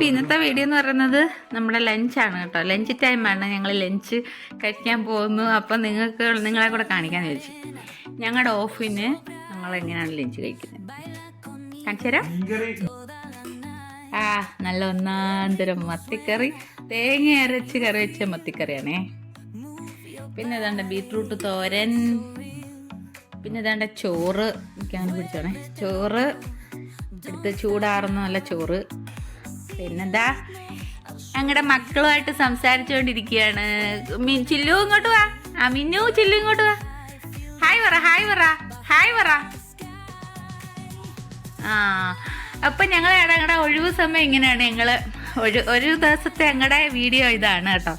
ഇന്നത്തെ വീഡിയോ എന്ന് പറയുന്നത് നമ്മുടെ ലഞ്ചാണ് കേട്ടോ. ലഞ്ച് ടൈമാണ്. ഞങ്ങൾ ലഞ്ച് കഴിക്കാൻ പോകുന്നു. അപ്പം നിങ്ങളെ കൂടെ കാണിക്കാന്ന് വിചാരിച്ചു. ഞങ്ങളുടെ ഓഫിന് ഞങ്ങൾ എങ്ങനെയാണ് ലഞ്ച് കഴിക്കുന്നത് കാണിച്ചു തരാം. നല്ല ഒന്നാന്തരം മത്തിക്കറി, തേങ്ങ അരച്ച് കറി വെച്ച മത്തിക്കറിയാണേ. പിന്നെ ഏതാണ്ട് ബീറ്റ്റൂട്ട് തോരൻ, പിന്നെ ഏതാണ്ട് ചോറ് ക്യാൻ പിടിച്ചോണേ. ചോറ് എടുത്ത് ചൂടാറുന്ന നല്ല ചോറ്. പിന്നെന്താ ഞങ്ങളുടെ മക്കളുമായിട്ട് സംസാരിച്ചുകൊണ്ടിരിക്കുകയാണ്. ചില്ലു ഇങ്ങോട്ട് വാ. മിന്നു ചില്ലു ഇങ്ങോട്ട് വാ. ഹായ് പറ, ഹായ് പറ, ഹായ് പറ. അപ്പം ഞങ്ങളുടെ ഒഴിവ് സമയം ഇങ്ങനെയാണ്. ഞങ്ങൾ ഒരു ദിവസത്തെ ഞങ്ങളുടെ വീഡിയോ ഇതാണ് കേട്ടോ.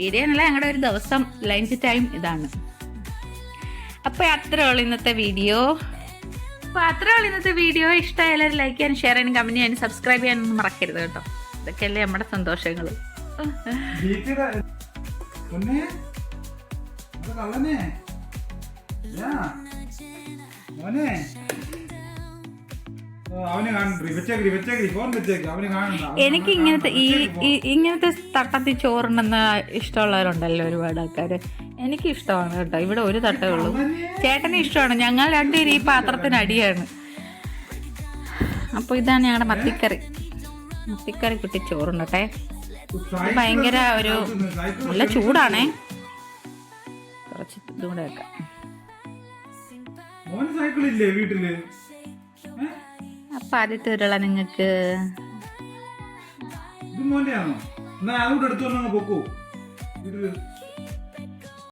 വീഡിയോ എന്നല്ല, ഞങ്ങളുടെ ഒരു ദിവസം ലഞ്ച് ടൈം ഇതാണ്. അപ്പോൾ അത്രേ ഉള്ളൂ ഇന്നത്തെ വീഡിയോ. ഇഷ്ടമായാലും ലൈക്ക് ചെയ്യാനും ഷെയർ ചെയ്യാനും കമൻറ്റ് ചെയ്യാനും സബ്സ്ക്രൈബ് ചെയ്യാനൊന്നും മറക്കരുത് കേട്ടോ. ഇതൊക്കെയല്ലേ നമ്മുടെ സന്തോഷങ്ങൾ. എനിക്ക് ഇങ്ങനത്തെ തട്ടത്തിൽ ചോറുണ്ടെന്ന് ഇഷ്ടമുള്ളവരുണ്ടല്ലോ ഒരുപാട് ആൾക്കാർ. എനിക്ക് ഇഷ്ടമാണ് കേട്ടോ. ഇവിടെ ഒരു തട്ടേ ഉള്ളൂ. ചേട്ടന് ഇഷ്ടമാണ്. ഞങ്ങൾ രണ്ടുപേരും ഈ പാത്രത്തിന് അടിയാണ്. അപ്പോൾ ഇതാണ് ഞങ്ങളുടെ മത്തിക്കറി കുട്ടി ചോറുണ്ടട്ടെ. ഭയങ്കര ഒരു നല്ല ചൂടാണേ. കുറച്ച് ഇതും കൂടെ വെക്കാം. അപ്പൊ ആദ്യത്തെ ഉരുള നിങ്ങക്ക് മോന്റെ ആണോ? എന്നാ അതുകൂടെ എടുത്തു പോക്കൂ.